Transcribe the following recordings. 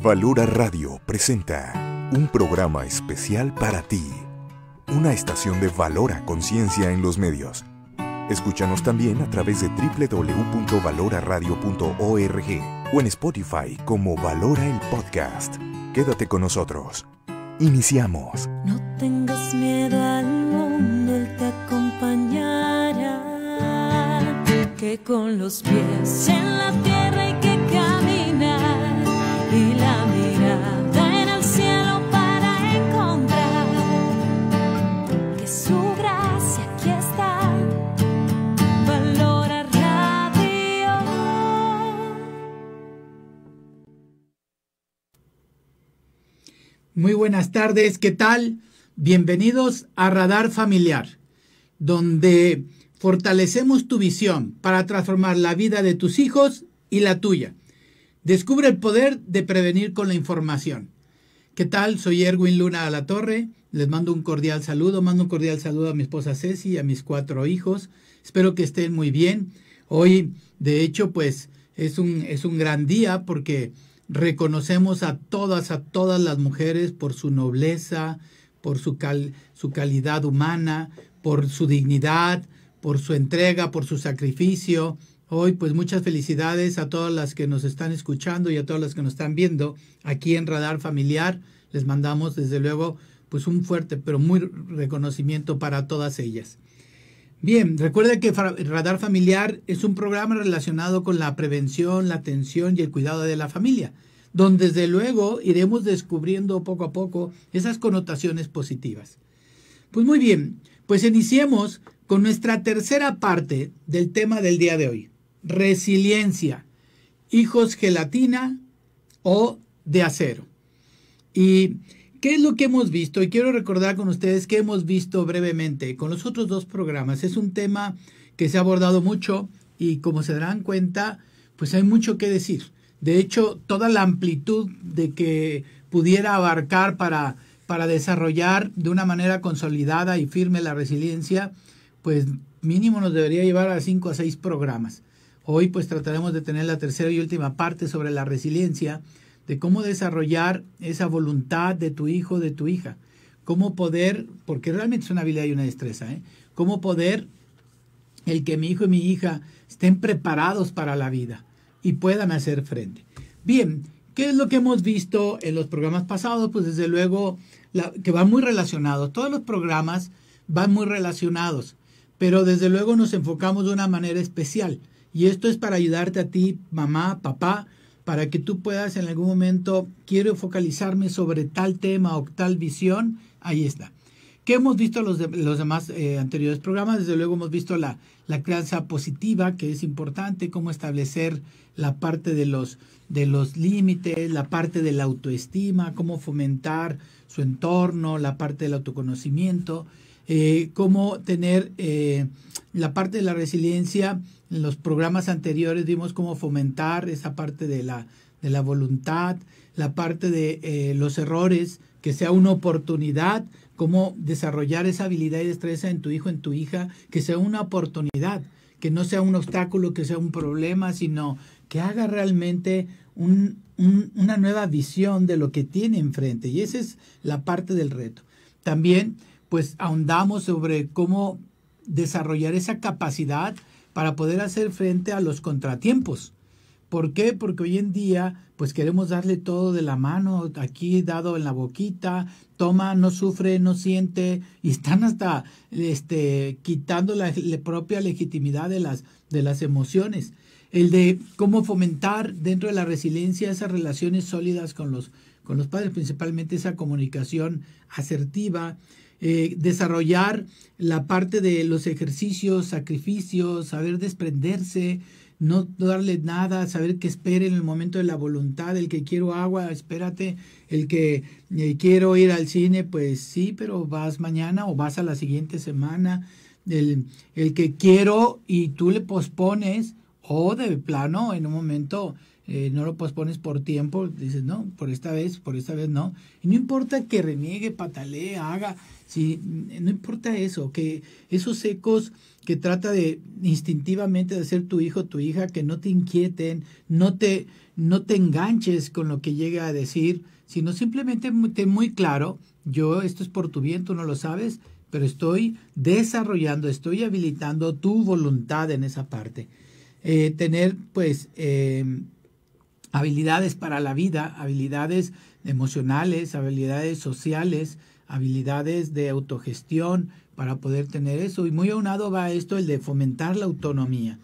Valora Radio presenta un programa especial para ti, una estación de Valora Conciencia en los medios. Escúchanos también a través de www.valoraradio.org o en Spotify como Valora el Podcast. Quédate con nosotros. Iniciamos. No tengas miedo al mundo, Él te acompañará. Que con los pies en la tierra hay que caminar y la mirada en el cielo para encontrar que su gracia aquí está. Valora Radio. Muy buenas tardes, ¿qué tal? Bienvenidos a Radar Familiar, donde fortalecemos tu visión para transformar la vida de tus hijos y la tuya. Descubre el poder de prevenir con la información. ¿Qué tal? Soy Erwin Luna Alatorre. Les mando un cordial saludo. Mando un cordial saludo a mi esposa Ceci y a mis 4 hijos. Espero que estén muy bien. Hoy, de hecho, pues es un gran día porque reconocemos a todas las mujeres por su nobleza, por su calidad humana, por su dignidad, por su entrega, por su sacrificio. Hoy, pues muchas felicidades a todas las que nos están escuchando y a todas las que nos están viendo aquí en Radar Familiar. Les mandamos, desde luego, pues un fuerte, pero muy reconocimiento para todas ellas. Bien, recuerda que Radar Familiar es un programa relacionado con la prevención, la atención y el cuidado de la familia, donde desde luego iremos descubriendo poco a poco esas connotaciones positivas. Pues muy bien, pues iniciemos con nuestra tercera parte del tema del día de hoy. Resiliencia, hijos gelatina o de acero. ¿Y qué es lo que hemos visto? Y quiero recordar con ustedes que hemos visto brevemente con los otros 2 programas. Es un tema que se ha abordado mucho y como se darán cuenta, pues hay mucho que decir. De hecho, toda la amplitud de que pudiera abarcar para desarrollar de una manera consolidada y firme la resiliencia, pues mínimo nos debería llevar a 5 a 6 programas. Hoy pues trataremos de tener la tercera y última parte sobre la resiliencia, de cómo desarrollar esa voluntad de tu hijo, de tu hija. Cómo poder, porque realmente es una habilidad y una destreza, cómo poder el que mi hijo y mi hija estén preparados para la vida y puedan hacer frente. Bien, ¿qué es lo que hemos visto en los programas pasados? Pues desde luego que van muy relacionados. Todos los programas van muy relacionados, pero desde luego nos enfocamos de una manera especial. Y esto es para ayudarte a ti, mamá, papá, para que tú puedas en algún momento, quiero focalizarme sobre tal tema o tal visión, ahí está. ¿Qué hemos visto los demás anteriores programas? Desde luego hemos visto la crianza positiva, que es importante, cómo establecer la parte de los límites, la parte de la autoestima, cómo fomentar su entorno, la parte del autoconocimiento, cómo tener la parte de la resiliencia. En los programas anteriores vimos cómo fomentar esa parte de la voluntad, la parte de los errores, que sea una oportunidad, cómo desarrollar esa habilidad y destreza en tu hijo, en tu hija, que sea una oportunidad, que no sea un obstáculo, que sea un problema, sino que haga realmente una nueva visión de lo que tiene enfrente. Y esa es la parte del reto. También pues ahondamos sobre cómo desarrollar esa capacidad para poder hacer frente a los contratiempos. ¿Por qué? Porque hoy en día pues queremos darle todo de la mano, aquí dado en la boquita, toma, no sufre, no siente, y están hasta quitando la propia legitimidad de las emociones. El de cómo fomentar dentro de la resiliencia esas relaciones sólidas con los padres, principalmente esa comunicación asertiva, desarrollar la parte de los ejercicios, sacrificios, saber desprenderse, no darle nada, saber que espere en el momento de la voluntad, el que quiero agua, espérate, el que quiero ir al cine, pues sí, pero vas mañana o vas a la siguiente semana, el que quiero y tú le pospones, o de plano en un momento no lo pospones por tiempo, dices, no, por esta vez no. Y no importa que reniegue, patalee, haga, sí, no importa eso, que esos ecos que trata de instintivamente de ser tu hijo, tu hija, que no te inquieten, no te enganches con lo que llega a decir, sino simplemente ten muy claro, esto es por tu bien, tú no lo sabes, pero estoy desarrollando, estoy habilitando tu voluntad en esa parte. Tener, pues, habilidades para la vida, habilidades emocionales, habilidades sociales, habilidades de autogestión para poder tener eso. Y muy aunado va esto, el de fomentar la autonomía.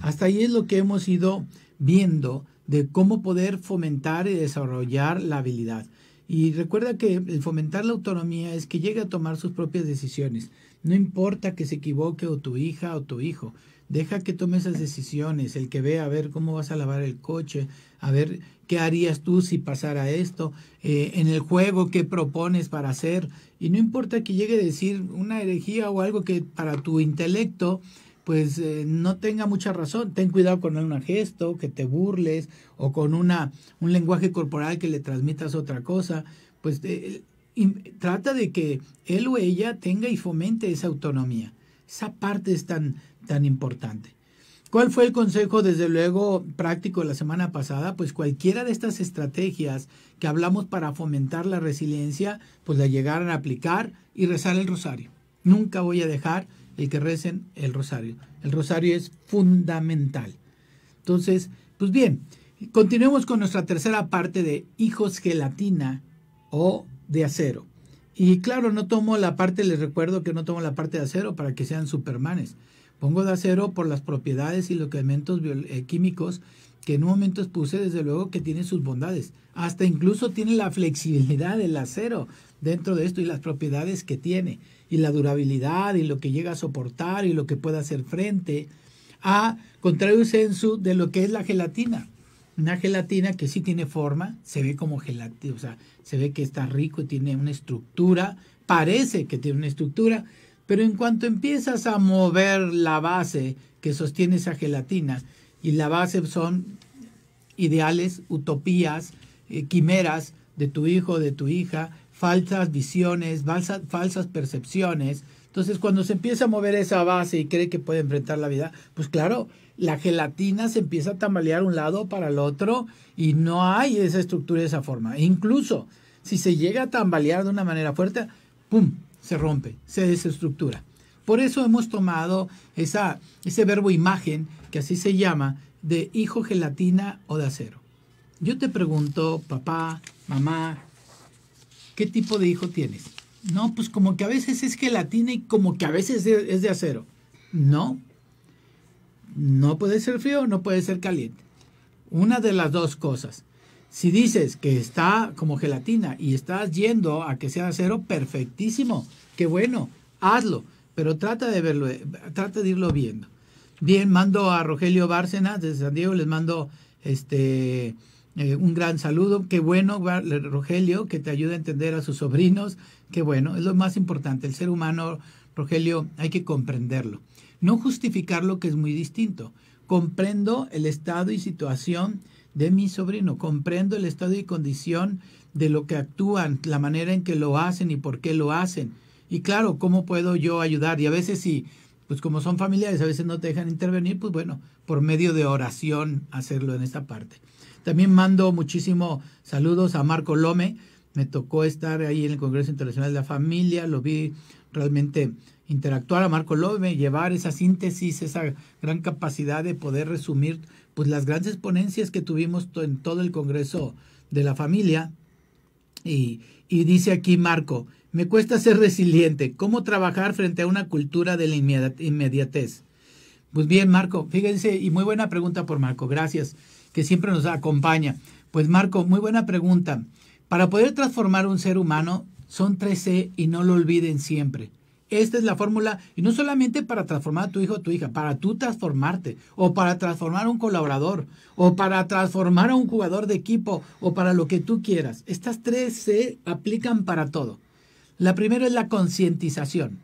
Hasta ahí es lo que hemos ido viendo de cómo poder fomentar y desarrollar la habilidad. Y recuerda que el fomentar la autonomía es que llegue a tomar sus propias decisiones. No importa que se equivoque o tu hija o tu hijo. Deja que tome esas decisiones, el que vea a ver cómo vas a lavar el coche, a ver qué harías tú si pasara esto, en el juego qué propones para hacer. Y no importa que llegue a decir una herejía o algo que para tu intelecto pues no tenga mucha razón. Ten cuidado con un gesto, que te burles o con un lenguaje corporal que le transmitas otra cosa. Pues trata de que él o ella tenga y fomente esa autonomía. Esa parte es tan importante. ¿Cuál fue el consejo, desde luego, práctico la semana pasada? Pues cualquiera de estas estrategias que hablamos para fomentar la resiliencia, pues la llegaran a aplicar y rezar el rosario. Nunca voy a dejar el que recen el rosario. El rosario es fundamental. Entonces, pues bien, continuemos con nuestra tercera parte de hijos gelatina o de acero. Y claro, no tomo la parte, les recuerdo que no tomo la parte de acero para que sean supermanes. Pongo de acero por las propiedades y los elementos químicos que en un momento expuse, desde luego que tiene sus bondades. Hasta incluso tiene la flexibilidad del acero dentro de esto y las propiedades que tiene. Y la durabilidad y lo que llega a soportar y lo que puede hacer frente a contrario sensu de lo que es la gelatina. Una gelatina que sí tiene forma, se ve como gelatina, o sea, se ve que está rico y tiene una estructura, parece que tiene una estructura, pero en cuanto empiezas a mover la base que sostiene esa gelatina, y la base son ideales, utopías, quimeras de tu hijo, de tu hija, falsas visiones, falsas percepciones. Entonces, cuando se empieza a mover esa base y cree que puede enfrentar la vida, pues claro, la gelatina se empieza a tambalear un lado para el otro y no hay esa estructura de esa forma. E incluso, si se llega a tambalear de una manera fuerte, ¡pum!, se rompe, se desestructura. Por eso hemos tomado ese verbo imagen, que así se llama, de hijo gelatina o de acero. Yo te pregunto, papá, mamá, ¿qué tipo de hijo tienes? No, pues como que a veces es gelatina y como que a veces es de acero. No puede ser frío, no puede ser caliente. Una de las dos cosas. Si dices que está como gelatina y estás yendo a que sea acero, perfectísimo, qué bueno, hazlo, pero trata de irlo viendo. Bien, mando a Rogelio Bárcenas desde San Diego, les mando un gran saludo. Qué bueno, Rogelio, que te ayude a entender a sus sobrinos. Qué bueno, es lo más importante. El ser humano, Rogelio, hay que comprenderlo. No justificarlo, que es muy distinto. Comprendo el estado y situación de mi sobrino. Comprendo el estado y condición de lo que actúan, la manera en que lo hacen y por qué lo hacen. Y claro, ¿cómo puedo yo ayudar? Y a veces sí, pues como son familiares, a veces no te dejan intervenir, pues bueno, por medio de oración hacerlo en esta parte. También mando muchísimos saludos a Marco Lome. Me tocó estar ahí en el Congreso Internacional de la Familia, lo vi realmente interactuar a Marco Lome, llevar esa síntesis, esa gran capacidad de poder resumir pues las grandes ponencias que tuvimos en todo el Congreso de la Familia. Y dice aquí Marco, me cuesta ser resiliente. ¿Cómo trabajar frente a una cultura de la inmediatez? Pues bien, Marco, fíjense, y muy buena pregunta por Marco, gracias, que siempre nos acompaña. Pues Marco, muy buena pregunta. Para poder transformar un ser humano son 3C y no lo olviden siempre. Esta es la fórmula, y no solamente para transformar a tu hijo o tu hija, para tú transformarte, o para transformar a un colaborador, o para transformar a un jugador de equipo, o para lo que tú quieras. Estas 3C aplican para todo. La primera es la concientización.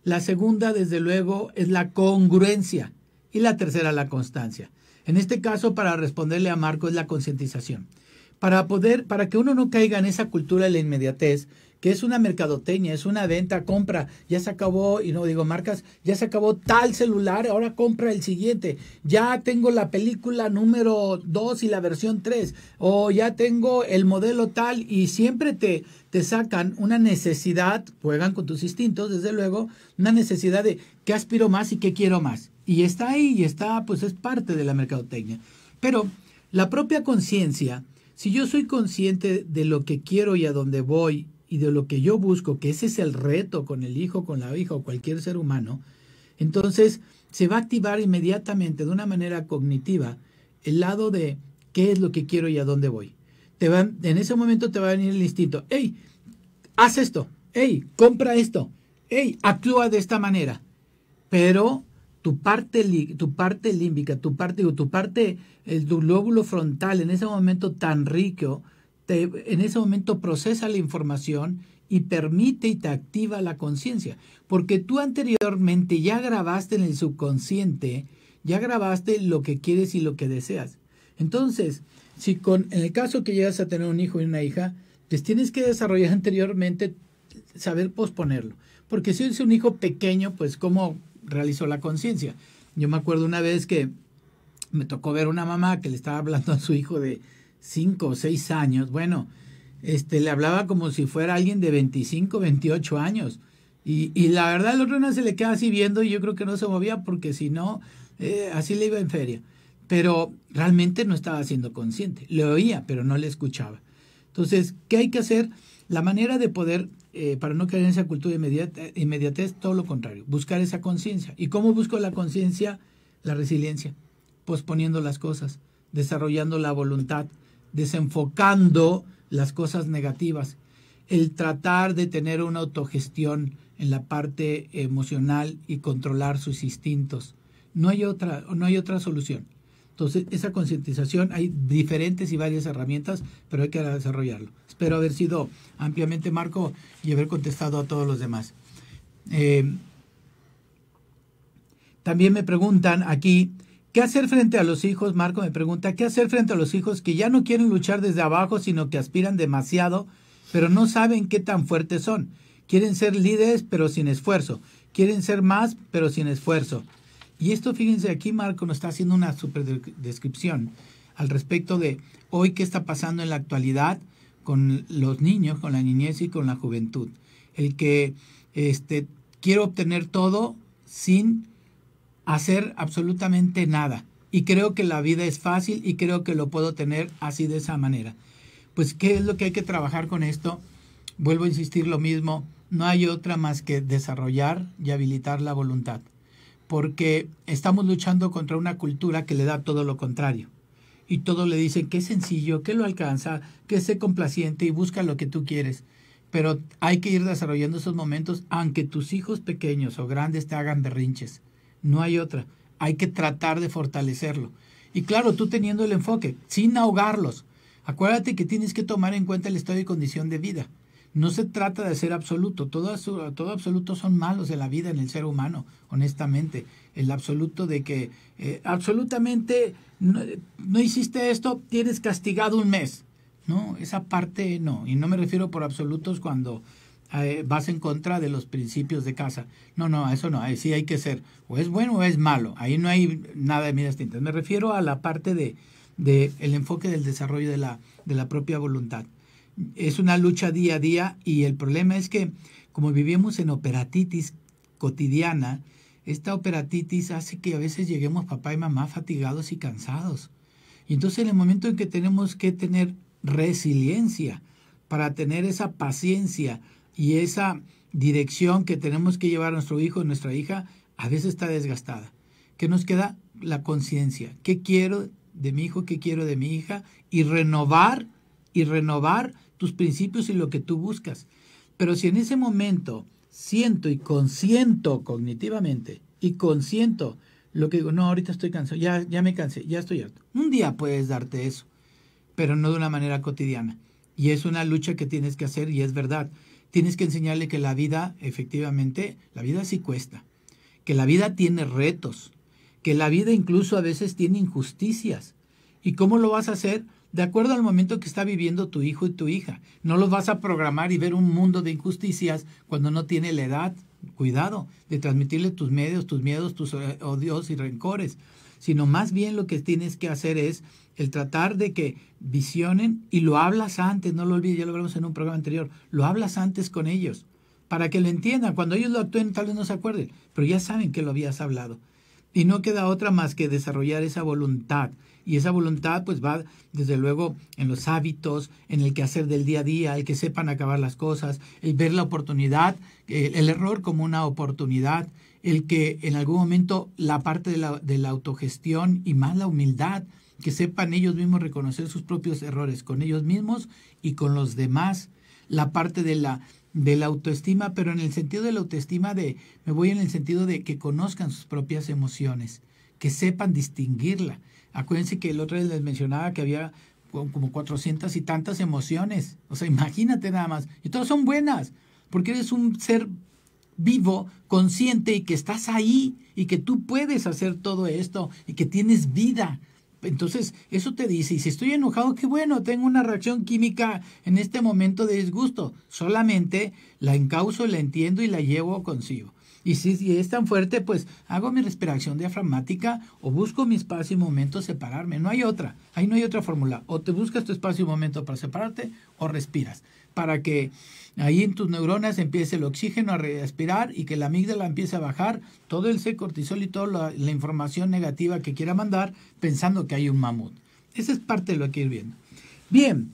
La segunda, desde luego, es la congruencia. Y la tercera, la constancia. En este caso, para responderle a Marco, es la concientización. Para que uno no caiga en esa cultura de la inmediatez, que es una mercadotecnia, es una venta, compra, ya se acabó, y no digo marcas, ya se acabó tal celular, ahora compra el siguiente, ya tengo la película número 2 y la versión 3, o ya tengo el modelo tal, y siempre te sacan una necesidad, juegan con tus instintos, desde luego, una necesidad de qué aspiro más y qué quiero más. Y está ahí, y está, pues es parte de la mercadotecnia. Pero la propia conciencia, si yo soy consciente de lo que quiero y a dónde voy, y de lo que yo busco, que ese es el reto con el hijo, con la hija o cualquier ser humano, entonces se va a activar inmediatamente de una manera cognitiva el lado de qué es lo que quiero y a dónde voy. En ese momento te va a venir el instinto, hey, haz esto, hey, compra esto, hey, actúa de esta manera. Pero tu parte límbica, tu lóbulo frontal en ese momento tan rico, en ese momento procesa la información y permite y te activa la conciencia. Porque tú anteriormente ya grabaste en el subconsciente, ya grabaste lo que quieres y lo que deseas. Entonces, en el caso que llegas a tener un hijo y una hija, pues tienes que desarrollar anteriormente, saber posponerlo. Porque si es un hijo pequeño, pues ¿cómo realizó la conciencia? Yo me acuerdo una vez que me tocó ver una mamá que le estaba hablando a su hijo de 5 o 6 años, bueno, le hablaba como si fuera alguien de 25, 28 años, y la verdad el otro no se le queda así viendo, y yo creo que no se movía porque si no, así le iba en feria, pero realmente no estaba siendo consciente, le oía, pero no le escuchaba. Entonces, ¿qué hay que hacer? La manera de poder, para no caer en esa cultura de inmediatez, todo lo contrario, buscar esa conciencia. ¿Y cómo busco la conciencia? La resiliencia, posponiendo las cosas, desarrollando la voluntad, desenfocando las cosas negativas, el tratar de tener una autogestión en la parte emocional y controlar sus instintos. No hay otra solución. Entonces, esa concientización, hay diferentes y varias herramientas, pero hay que desarrollarlo. Espero haber sido ampliamente, Marco, y haber contestado a todos los demás. También me preguntan aquí, ¿qué hacer frente a los hijos? Marco me pregunta, ¿qué hacer frente a los hijos que ya no quieren luchar desde abajo, sino que aspiran demasiado, pero no saben qué tan fuertes son? Quieren ser líderes, pero sin esfuerzo. Quieren ser más, pero sin esfuerzo. Y esto, fíjense, aquí Marco nos está haciendo una super descripción al respecto de hoy qué está pasando en la actualidad con los niños, con la niñez y con la juventud. El que quiero obtener todo sin hacer absolutamente nada. Y creo que la vida es fácil y creo que lo puedo tener así de esa manera. Pues, ¿qué es lo que hay que trabajar con esto? Vuelvo a insistir lo mismo, no hay otra más que desarrollar y habilitar la voluntad. Porque estamos luchando contra una cultura que le da todo lo contrario. Y todo le dicen que es sencillo, que lo alcanza, que sé complaciente y busca lo que tú quieres. Pero hay que ir desarrollando esos momentos, aunque tus hijos pequeños o grandes te hagan berrinches. No hay otra. Hay que tratar de fortalecerlo. Y claro, tú teniendo el enfoque, sin ahogarlos. Acuérdate que tienes que tomar en cuenta el estado y condición de vida. No se trata de ser absoluto. Todo absoluto son malos en la vida, en el ser humano, honestamente. El absoluto de que absolutamente no hiciste esto, tienes castigado un mes. No, esa parte no. Y no me refiero por absolutos cuando vas en contra de los principios de casa. No, eso no. Ahí sí hay que ser o es bueno o es malo. Ahí no hay nada de medias tintas. Me refiero a la parte de el enfoque del desarrollo de la propia voluntad. Es una lucha día a día y el problema es que como vivimos en operatitis cotidiana, esta operatitis hace que a veces lleguemos papá y mamá fatigados y cansados. Y entonces en el momento en que tenemos que tener resiliencia para tener esa paciencia y esa dirección que tenemos que llevar a nuestro hijo o nuestra hija, a veces está desgastada. ¿Qué nos queda? La conciencia. ¿Qué quiero de mi hijo? ¿Qué quiero de mi hija? Y renovar tus principios y lo que tú buscas. Pero si en ese momento siento y consiento cognitivamente y consiento lo que digo, no, ahorita estoy cansado, ya me cansé, ya estoy harto. Un día puedes darte eso, pero no de una manera cotidiana. Y es una lucha que tienes que hacer y es verdad. Tienes que enseñarle que la vida, efectivamente, la vida sí cuesta, que la vida tiene retos, que la vida incluso a veces tiene injusticias. ¿Y cómo lo vas a hacer? De acuerdo al momento que está viviendo tu hijo y tu hija. No los vas a programar y ver un mundo de injusticias cuando no tiene la edad. Cuidado de transmitirle tus miedos, tus odios y rencores. Sino más bien lo que tienes que hacer es el tratar de que visionen, y lo hablas antes, no lo olvides, ya lo hablamos en un programa anterior, lo hablas antes con ellos, para que lo entiendan. Cuando ellos lo actúen tal vez no se acuerden, pero ya saben que lo habías hablado. Y no queda otra más que desarrollar esa voluntad. Y esa voluntad pues va desde luego en los hábitos, en el quehacer del día a día, el que sepan acabar las cosas, el ver la oportunidad, el error como una oportunidad, el que en algún momento la parte de la autogestión y más la humildad, que sepan ellos mismos reconocer sus propios errores con ellos mismos y con los demás, la parte de la autoestima, pero en el sentido de la autoestima me voy en el sentido de que conozcan sus propias emociones, que sepan distinguirla. Acuérdense que el otro día les mencionaba que había como 400 y tantas emociones. O sea, imagínate nada más. Y todas son buenas, porque eres un ser vivo, consciente y que estás ahí y que tú puedes hacer todo esto y que tienes vida. Entonces, eso te dice, y si estoy enojado, qué bueno, tengo una reacción química en este momento de disgusto. Solamente la encauzo, la entiendo y la llevo consigo. Y si es tan fuerte, pues hago mi respiración diafragmática o busco mi espacio y momento separarme. No hay otra. Ahí no hay otra fórmula. O te buscas tu espacio y momento para separarte o respiras. Para que ahí en tus neuronas empiece el oxígeno a respirar y que la amígdala empiece a bajar todo el cortisol y toda la información negativa que quiera mandar pensando que hay un mamut. Esa es parte de lo que ir viendo. Bien.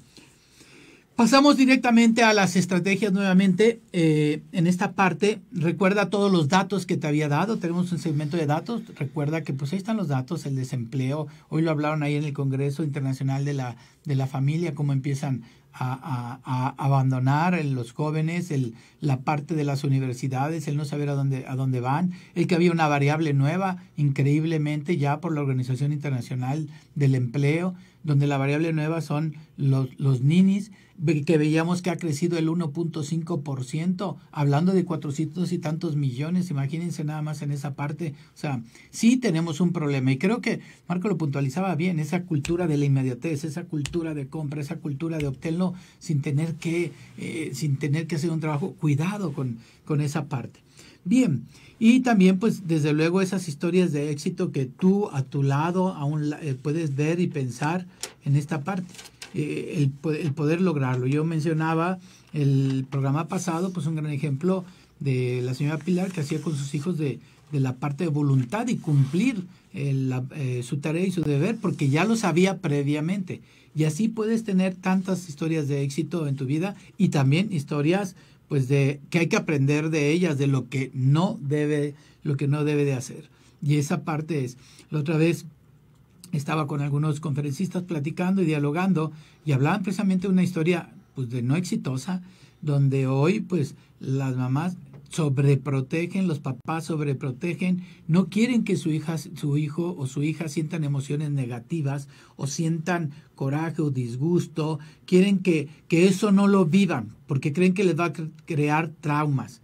Pasamos directamente a las estrategias nuevamente. En esta parte, recuerda todos los datos que te había dado. Tenemos un segmento de datos. Recuerda que pues ahí están los datos, el desempleo. Hoy lo hablaron ahí en el Congreso Internacional de la Familia, cómo empiezan a abandonar los jóvenes, la parte de las universidades, el no saber a dónde van, el que había una variable nueva, increíblemente ya por la Organización Internacional del Empleo, donde la variable nueva son los ninis, que veíamos que ha crecido el 1.5%, hablando de 400 y tantos millones, imagínense nada más en esa parte. O sea, sí tenemos un problema, y creo que Marco lo puntualizaba bien, esa cultura de la inmediatez, esa cultura de compra, esa cultura de obtenerlo sin tener que hacer un trabajo. Cuidado con esa parte. Bien, y también pues desde luego esas historias de éxito que tú a tu lado aún puedes ver y pensar en esta parte, el poder lograrlo. Yo mencionaba el programa pasado pues un gran ejemplo de la señora Pilar que hacía con sus hijos de la parte de voluntad y cumplir su tarea y su deber porque ya lo sabía previamente. Y así puedes tener tantas historias de éxito en tu vida y también historias pues de que hay que aprender de ellas, de lo que no debe de hacer. Y esa parte es, la otra vez estaba con algunos conferencistas platicando y dialogando y hablaban precisamente de una historia pues de no exitosa, donde hoy pues las mamás sobreprotegen, los papás sobreprotegen, no quieren que su hijo o su hija sientan emociones negativas o sientan coraje o disgusto, quieren que eso no lo vivan porque creen que les va a crear traumas.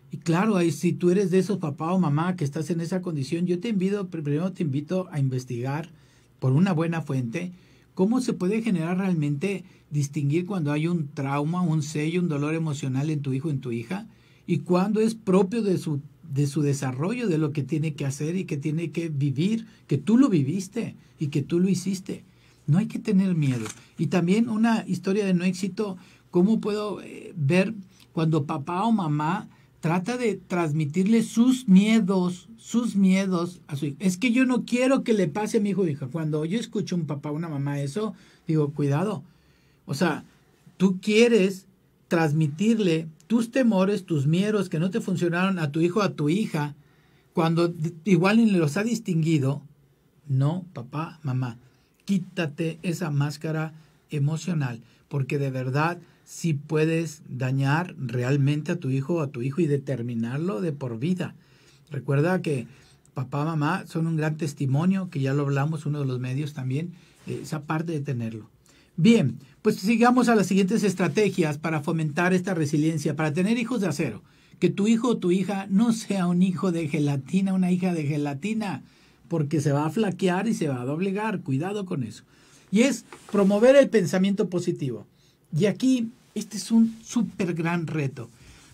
Y claro, ahí si tú eres de esos papá o mamá que estás en esa condición, yo primero te invito a investigar por una buena fuente cómo se puede generar realmente distinguir cuando hay un trauma, un sello, un dolor emocional en tu hijo o en tu hija, y cuando es propio de su desarrollo, de lo que tiene que hacer y que tiene que vivir, que tú lo viviste y que tú lo hiciste. No hay que tener miedo. Y también una historia de no éxito, ¿cómo puedo ver cuando papá o mamá trata de transmitirle sus miedos a su hijo? Es que yo no quiero que le pase a mi hijo o hija. Cuando yo escucho a un papá o una mamá eso, digo, cuidado. O sea, tú quieres transmitirle tus temores, tus miedos que no te funcionaron a tu hijo o a tu hija, cuando igual ni los ha distinguido. No, papá, mamá, quítate esa máscara emocional, porque de verdad sí puedes dañar realmente a tu hijo o a tu hijo y determinarlo de por vida. Recuerda que papá, mamá son un gran testimonio, que ya lo hablamos, uno de los medios también, esa parte de tenerlo. Bien, pues sigamos a las siguientes estrategias para fomentar esta resiliencia, para tener hijos de acero. Que tu hijo o tu hija no sea un hijo de gelatina, una hija de gelatina, porque se va a flaquear y se va a doblegar. Cuidado con eso. Y es promover el pensamiento positivo. Y aquí, este es un súper gran reto.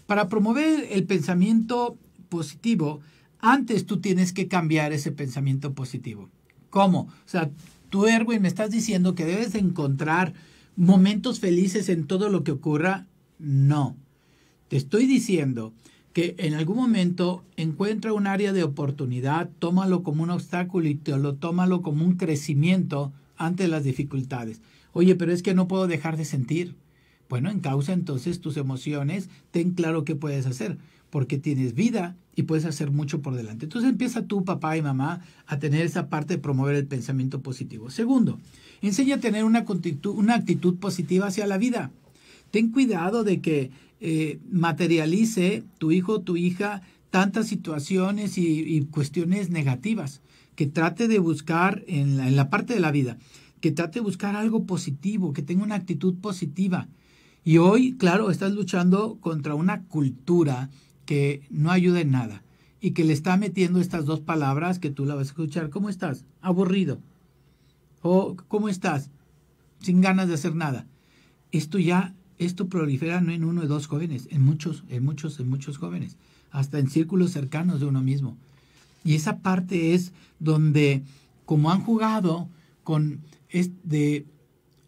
Para promover el pensamiento positivo, antes tú tienes que cambiar ese pensamiento positivo. ¿Cómo? O sea, tú, Erwin, me estás diciendo que debes de encontrar momentos felices en todo lo que ocurra. No. Te estoy diciendo que en algún momento encuentra un área de oportunidad, tómalo como un obstáculo y tómalo como un crecimiento ante las dificultades. Oye, pero es que no puedo dejar de sentir. Bueno, encausa entonces tus emociones, ten claro qué puedes hacer, porque tienes vida y puedes hacer mucho por delante. Entonces empieza tú, papá y mamá, a tener esa parte de promover el pensamiento positivo. Segundo, enseña a tener una actitud positiva hacia la vida. Ten cuidado de que materialice tu hijo o tu hija tantas situaciones y cuestiones negativas, que trate de buscar en la parte de la vida, que trate de buscar algo positivo, que tenga una actitud positiva. Y hoy, claro, estás luchando contra una cultura que no ayuda en nada y que le está metiendo estas dos palabras que tú la vas a escuchar. ¿Cómo estás? Aburrido. O ¿cómo estás? Sin ganas de hacer nada. Esto prolifera no en uno o dos jóvenes, en muchos jóvenes, hasta en círculos cercanos de uno mismo. Y esa parte es donde, como han jugado con de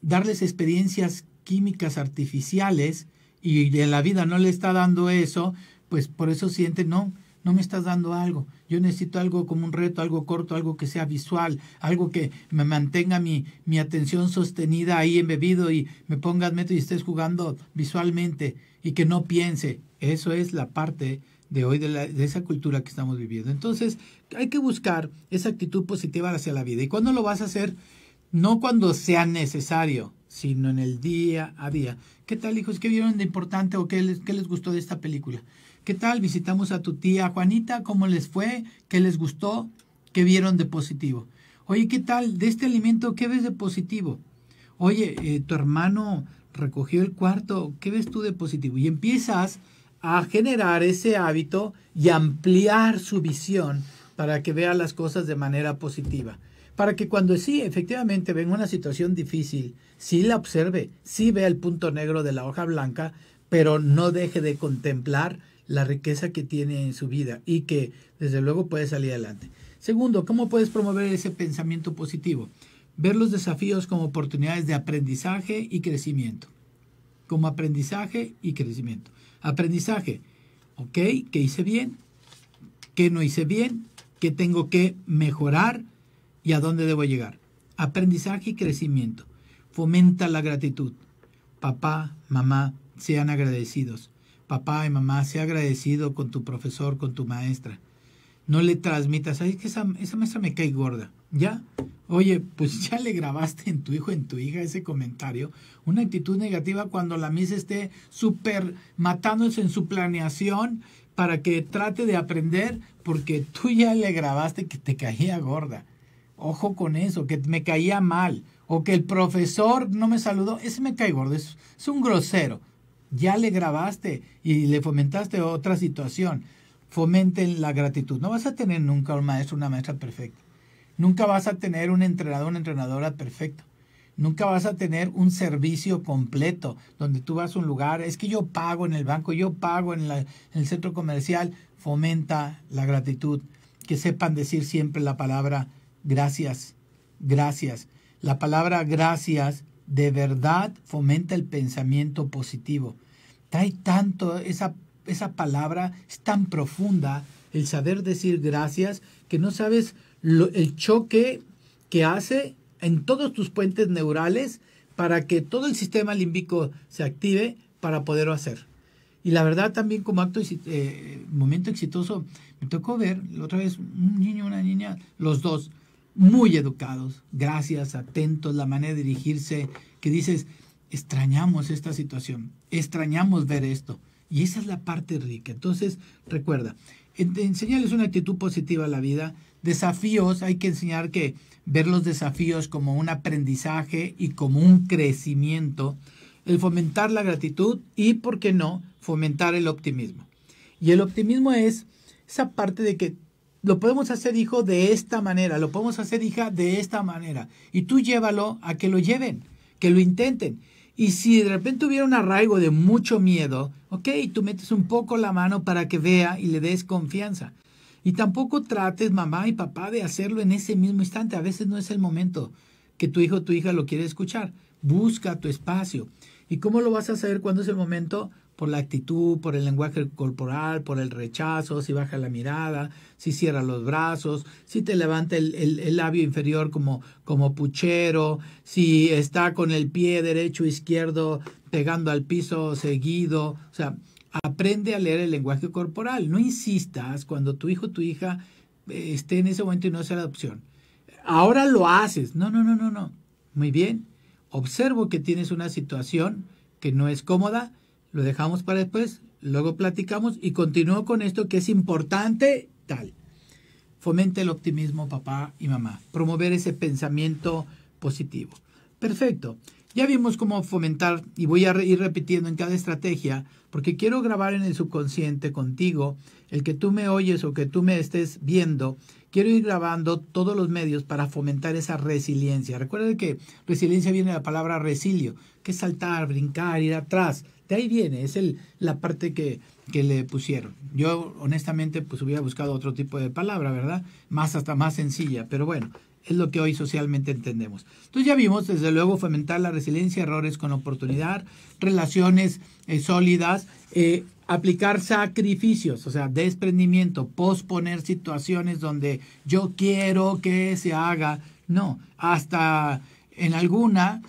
darles experiencias químicas artificiales y en la vida no le está dando eso, pues por eso sienten, no me estás dando algo. Yo necesito algo como un reto, algo corto, algo que sea visual, algo que me mantenga mi atención sostenida ahí embebido y me pongas meta y estés jugando visualmente y que no piense. Eso es la parte de hoy de esa cultura que estamos viviendo. Entonces, hay que buscar esa actitud positiva hacia la vida. ¿Y cuándo lo vas a hacer? No cuando sea necesario, sino en el día a día. ¿Qué tal, hijos? ¿Qué vieron de importante o qué les gustó de esta película? ¿Qué tal? Visitamos a tu tía Juanita, ¿cómo les fue? ¿Qué les gustó? ¿Qué vieron de positivo? Oye, ¿qué tal? De este alimento, ¿qué ves de positivo? Oye, tu hermano recogió el cuarto, ¿qué ves tú de positivo? Y empiezas a generar ese hábito y ampliar su visión para que vea las cosas de manera positiva. Para que cuando sí, efectivamente, venga una situación difícil, sí la observe, sí vea el punto negro de la hoja blanca, pero no deje de contemplar la riqueza que tiene en su vida y que desde luego puede salir adelante. Segundo, ¿cómo puedes promover ese pensamiento positivo? Ver los desafíos como oportunidades de aprendizaje y crecimiento. Como aprendizaje y crecimiento. Aprendizaje, ok, ¿qué hice bien? ¿Qué no hice bien? ¿Qué tengo que mejorar? ¿Y a dónde debo llegar? Aprendizaje y crecimiento. Fomenta la gratitud. Papá, mamá, sean agradecidos. Papá y mamá, sea agradecido con tu profesor, con tu maestra. No le transmitas, ay, que esa maestra me cae gorda. ¿Ya? Oye, pues ya le grabaste en tu hijo, en tu hija ese comentario. Una actitud negativa cuando la misa esté súper matándose en su planeación para que trate de aprender porque tú ya le grabaste que te caía gorda. Ojo con eso, que me caía mal. O que el profesor no me saludó. Ese me cae gordo, es un grosero. Ya le grabaste y le fomentaste otra situación. Fomenten la gratitud. No vas a tener nunca un maestro o una maestra perfecta. Nunca vas a tener un entrenador o una entrenadora perfecto. Nunca vas a tener un servicio completo donde tú vas a un lugar. Es que yo pago en el banco, yo pago en el centro comercial. Fomenta la gratitud. Que sepan decir siempre la palabra gracias, gracias. La palabra gracias de verdad fomenta el pensamiento positivo. Trae tanto, esa palabra es tan profunda, el saber decir gracias, que no sabes el choque que hace en todos tus puentes neurales para que todo el sistema límbico se active para poderlo hacer. Y la verdad también como momento exitoso, me tocó ver la otra vez un niño y una niña, los dos, muy educados, gracias, atentos, la manera de dirigirse, que dices, extrañamos esta situación, extrañamos ver esto. Y esa es la parte rica. Entonces, recuerda, enseñarles una actitud positiva a la vida. Desafíos, hay que enseñar que ver los desafíos como un aprendizaje y como un crecimiento. El fomentar la gratitud y, ¿por qué no?, fomentar el optimismo. Y el optimismo es esa parte de que lo podemos hacer, hijo, de esta manera, lo podemos hacer, hija, de esta manera. Y tú llévalo a que lo lleven, que lo intenten. Y si de repente hubiera un arraigo de mucho miedo, ok, tú metes un poco la mano para que vea y le des confianza. Y tampoco trates, mamá y papá, de hacerlo en ese mismo instante. A veces no es el momento que tu hijo o tu hija lo quiere escuchar. Busca tu espacio. ¿Y cómo lo vas a saber cuándo es el momento? Por la actitud, por el lenguaje corporal, por el rechazo, si baja la mirada, si cierra los brazos, si te levanta el labio inferior como puchero, si está con el pie derecho o izquierdo pegando al piso seguido. O sea, aprende a leer el lenguaje corporal. No insistas cuando tu hijo o tu hija esté en ese momento y no sea la opción. Ahora lo haces. No. Muy bien. Observo que tienes una situación que no es cómoda. Lo dejamos para después, luego platicamos y continúo con esto que es importante, tal. Fomente el optimismo, papá y mamá. Promover ese pensamiento positivo. Perfecto. Ya vimos cómo fomentar, y voy a ir repitiendo en cada estrategia, porque quiero grabar en el subconsciente contigo, el que tú me oyes o que tú me estés viendo, quiero ir grabando todos los medios para fomentar esa resiliencia. Recuerda que resiliencia viene de la palabra resilio, que es saltar, brincar, ir atrás. De ahí viene, es la parte que le pusieron. Yo, honestamente, pues hubiera buscado otro tipo de palabra, ¿verdad? Hasta más sencilla, pero bueno, es lo que hoy socialmente entendemos. Entonces ya vimos, desde luego, fomentar la resiliencia, errores con oportunidad, relaciones sólidas, aplicar sacrificios, o sea, desprendimiento, posponer situaciones donde yo quiero que se haga. No, hasta en alguna...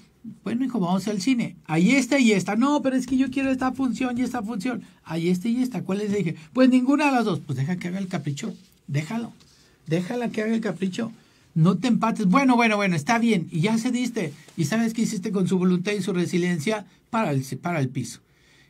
Bueno, hijo, vamos al cine. Ahí está y esta. No, pero es que yo quiero esta función y esta función. Ahí está y esta. ¿Cuál les dije? Pues ninguna de las dos. Pues deja que haga el capricho. Déjalo. Déjala que haga el capricho. No te empates. Bueno, está bien. Y ya cediste. ¿Y sabes qué hiciste con su voluntad y su resiliencia? Para el piso.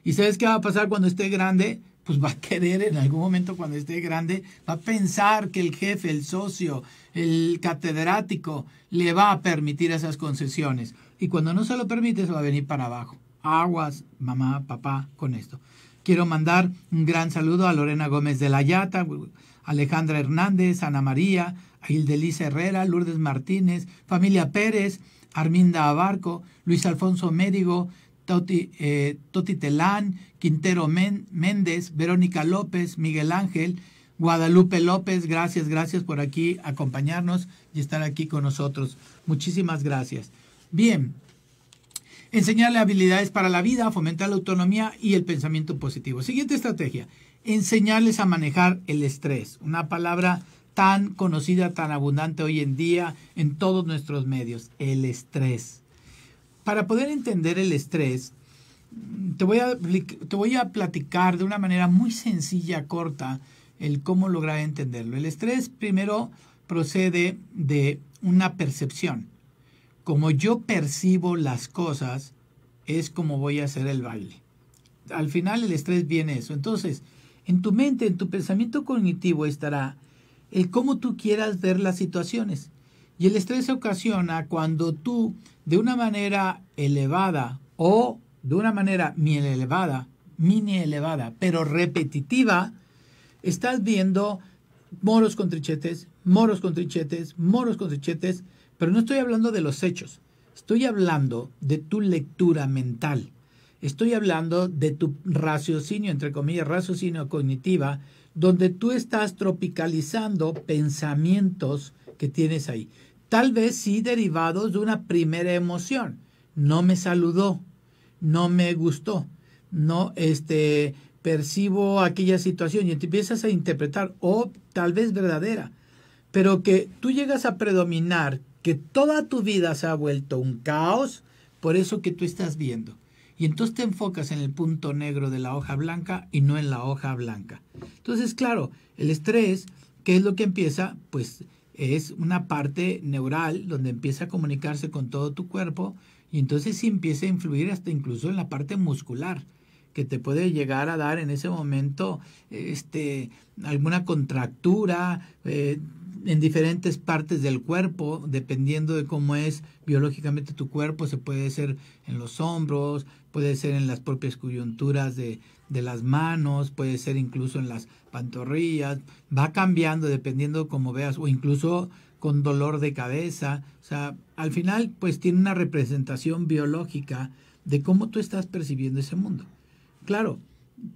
¿Y sabes qué va a pasar cuando esté grande? Pues va a querer en algún momento cuando esté grande, va a pensar que el jefe, el socio, el catedrático le va a permitir esas concesiones. Y cuando no se lo permite, se va a venir para abajo. Aguas, mamá, papá, con esto. Quiero mandar un gran saludo a Lorena Gómez de la Llata, Alejandra Hernández, Ana María, a Hildelisa Herrera, Lourdes Martínez, familia Pérez, Arminda Abarco, Luis Alfonso Médigo, Toti Telán, Quintero Méndez, Verónica López, Miguel Ángel, Guadalupe López, gracias por aquí acompañarnos y estar aquí con nosotros. Muchísimas gracias. Bien, enseñarle habilidades para la vida, fomentar la autonomía y el pensamiento positivo. Siguiente estrategia, enseñarles a manejar el estrés, una palabra tan conocida, tan abundante hoy en día en todos nuestros medios, el estrés. Para poder entender el estrés, te voy a platicar de una manera muy sencilla, corta, el cómo lograr entenderlo. El estrés primero procede de una percepción. Como yo percibo las cosas, es como voy a hacer el baile. Al final el estrés viene eso. Entonces, en tu mente, en tu pensamiento cognitivo estará el cómo tú quieras ver las situaciones. Y el estrés se ocasiona cuando tú, de una manera elevada o de una manera mini elevada, pero repetitiva, estás viendo moros con trichetes, pero no estoy hablando de los hechos. Estoy hablando de tu lectura mental. Estoy hablando de tu raciocinio, entre comillas, raciocinio cognitiva, donde tú estás tropicalizando pensamientos que tienes ahí. Tal vez sí derivados de una primera emoción. No me saludó, no me gustó, no percibo aquella situación y te empiezas a interpretar, o tal vez verdadera, pero que tú llegas a predominar que toda tu vida se ha vuelto un caos por eso que tú estás viendo. Y entonces te enfocas en el punto negro de la hoja blanca y no en la hoja blanca. Entonces, claro, el estrés, ¿qué es lo que empieza? Pues es una parte neural donde empieza a comunicarse con todo tu cuerpo y entonces sí empieza a influir hasta incluso en la parte muscular, que te puede llegar a dar en ese momento alguna contractura, en diferentes partes del cuerpo, dependiendo de cómo es biológicamente tu cuerpo. Se puede ser en los hombros, puede ser en las propias coyunturas de las manos, puede ser incluso en las pantorrillas. Va cambiando dependiendo cómo veas, o incluso con dolor de cabeza. O sea, al final pues tiene una representación biológica de cómo tú estás percibiendo ese mundo. Claro,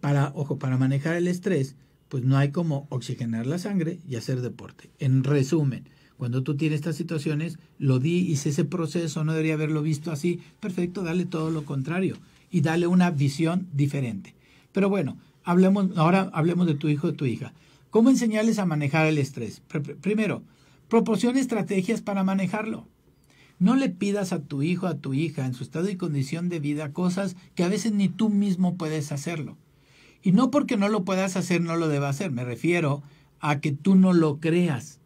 para manejar el estrés, pues no hay como oxigenar la sangre y hacer deporte. En resumen, cuando tú tienes estas situaciones, hice ese proceso, no debería haberlo visto así, perfecto, dale todo lo contrario y dale una visión diferente. Pero bueno, ahora hablemos de tu hijo o de tu hija. ¿Cómo enseñarles a manejar el estrés? Primero, proporciona estrategias para manejarlo. No le pidas a tu hijo o a tu hija en su estado y condición de vida cosas que a veces ni tú mismo puedes hacerlo. Y no porque no lo puedas hacer, no lo debas hacer. Me refiero a que tú no lo creas.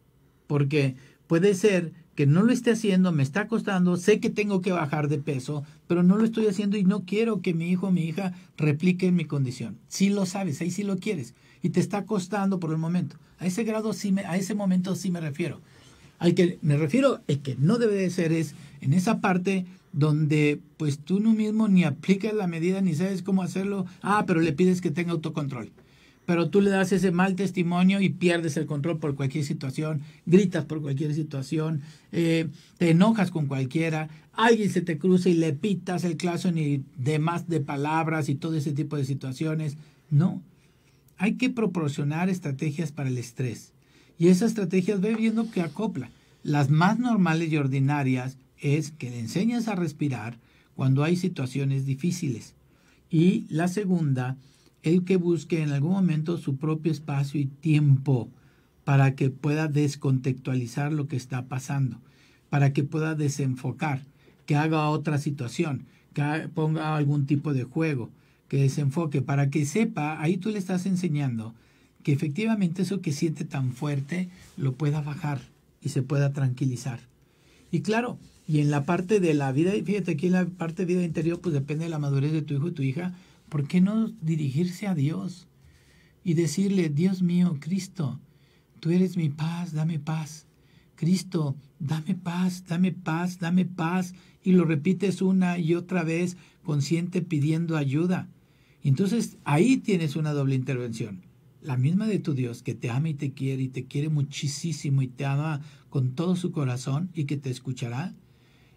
Porque puede ser que no lo esté haciendo, me está costando, sé que tengo que bajar de peso, pero no lo estoy haciendo y no quiero que mi hijo o mi hija replique en mi condición. Sí lo sabes, ahí sí lo quieres. Y te está costando por el momento. A ese grado a ese momento sí me refiero. Al que me refiero, el que no debe de ser es en esa parte donde pues tú no mismo ni aplicas la medida ni sabes cómo hacerlo. Pero le pides que tenga autocontrol. Pero tú le das ese mal testimonio y pierdes el control por cualquier situación, gritas por cualquier situación, te enojas con cualquiera, alguien se te cruza y le pitas el claxon y demás de palabras y todo ese tipo de situaciones. No, hay que proporcionar estrategias para el estrés. Y esas estrategias ve viendo que acopla. Las más normales y ordinarias es que le enseñas a respirar cuando hay situaciones difíciles. Y la segunda, el que busque en algún momento su propio espacio y tiempo para que pueda descontextualizar lo que está pasando, para que pueda desenfocar, que haga otra situación, que ponga algún tipo de juego, que desenfoque, para que sepa, ahí tú le estás enseñando que efectivamente eso que siente tan fuerte lo pueda bajar y se pueda tranquilizar. Y claro, y en la parte de la vida, fíjate aquí en la parte de vida interior, pues depende de la madurez de tu hijo y tu hija, ¿por qué no dirigirse a Dios y decirle, Dios mío, Cristo, tú eres mi paz, dame paz. Cristo, dame paz, dame paz, dame paz. Y lo repites una y otra vez, consciente, pidiendo ayuda. Entonces ahí tienes una doble intervención. La misma de tu Dios, que te ama y te quiere muchísimo y te ama con todo su corazón y que te escuchará.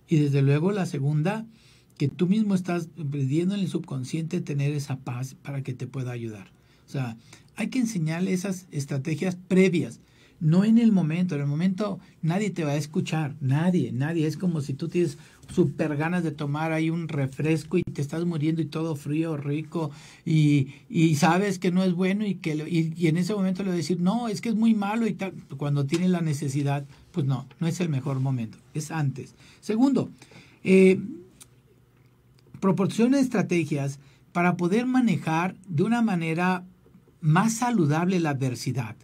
Y desde luego la segunda, que tú mismo estás pidiendo en el subconsciente tener esa paz para que te pueda ayudar. O sea, hay que enseñarle esas estrategias previas, no en el momento. En el momento nadie te va a escuchar, nadie. Es como si tú tienes súper ganas de tomar ahí un refresco y te estás muriendo y todo frío, rico, y sabes que no es bueno y en ese momento le voy a decir, no, es que es muy malo y tal. Cuando tienes la necesidad, pues no es el mejor momento, es antes. Segundo, proporciona estrategias para poder manejar de una manera más saludable la adversidad.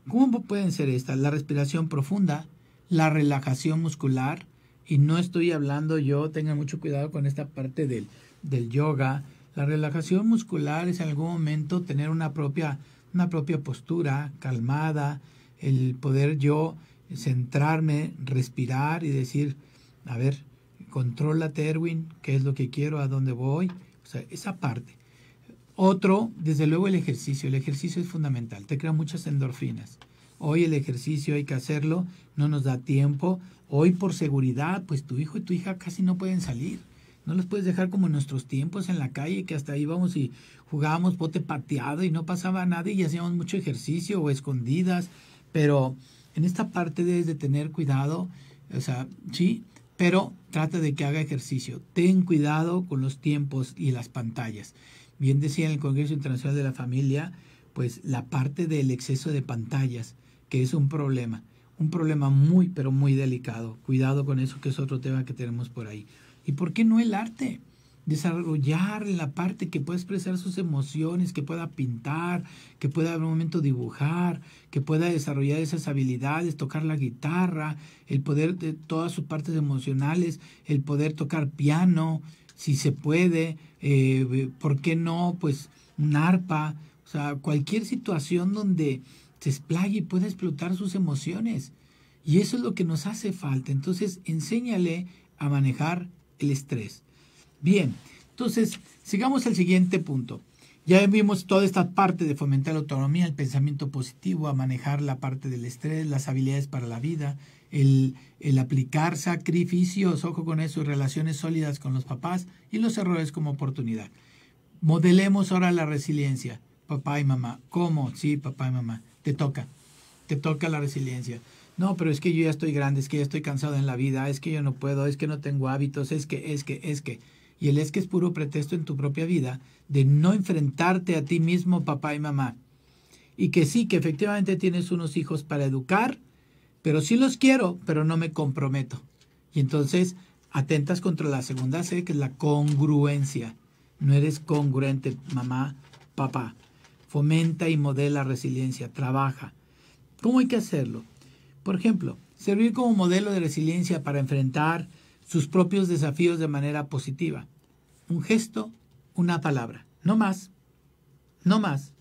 ¿Cómo pueden ser estas? La respiración profunda, la relajación muscular, y no estoy hablando tengan mucho cuidado con esta parte del yoga. La relajación muscular es en algún momento tener una propia postura calmada, el poder yo centrarme, respirar y decir, a ver, contrólate, Erwin, qué es lo que quiero, a dónde voy. O sea, esa parte. Otro, desde luego el ejercicio. El ejercicio es fundamental, te crea muchas endorfinas. Hoy el ejercicio hay que hacerlo, no nos da tiempo. Hoy por seguridad, pues tu hijo y tu hija casi no pueden salir. No los puedes dejar como en nuestros tiempos en la calle, que hasta íbamos y jugábamos bote pateado y no pasaba nada y hacíamos mucho ejercicio o escondidas. Pero en esta parte debes de tener cuidado, o sea, sí, pero trata de que haga ejercicio. Ten cuidado con los tiempos y las pantallas. Bien decía en el Congreso Internacional de la Familia, pues la parte del exceso de pantallas, que es un problema muy, pero muy delicado. Cuidado con eso, que es otro tema que tenemos por ahí. ¿Y por qué no el arte? Desarrollar la parte que pueda expresar sus emociones, que pueda pintar, que pueda en un momento dibujar, que pueda desarrollar esas habilidades, tocar la guitarra, el poder de todas sus partes emocionales, el poder tocar piano, si se puede, ¿por qué no? Pues un arpa, o sea, cualquier situación donde se explaye y pueda explotar sus emociones. Y eso es lo que nos hace falta. Entonces, enséñale a manejar el estrés. Bien, entonces, sigamos al siguiente punto. Ya vimos toda esta parte de fomentar la autonomía, el pensamiento positivo, a manejar la parte del estrés, las habilidades para la vida, el aplicar sacrificios, ojo con eso, relaciones sólidas con los papás y los errores como oportunidad. Modelemos ahora la resiliencia, papá y mamá. ¿Cómo? Sí, papá y mamá. Te toca la resiliencia. No, pero es que yo ya estoy grande, es que ya estoy cansado en la vida, es que yo no puedo, es que no tengo hábitos, es que. Y el es que es puro pretexto en tu propia vida de no enfrentarte a ti mismo, papá y mamá. Y que sí, que efectivamente tienes unos hijos para educar, pero sí los quiero, pero no me comprometo. Y entonces atentas contra la segunda C, que es la congruencia. No eres congruente, mamá, papá. Fomenta y modela resiliencia, trabaja. ¿Cómo hay que hacerlo? Por ejemplo, servir como modelo de resiliencia para enfrentar sus propios desafíos de manera positiva. Un gesto, una palabra, no más, no más.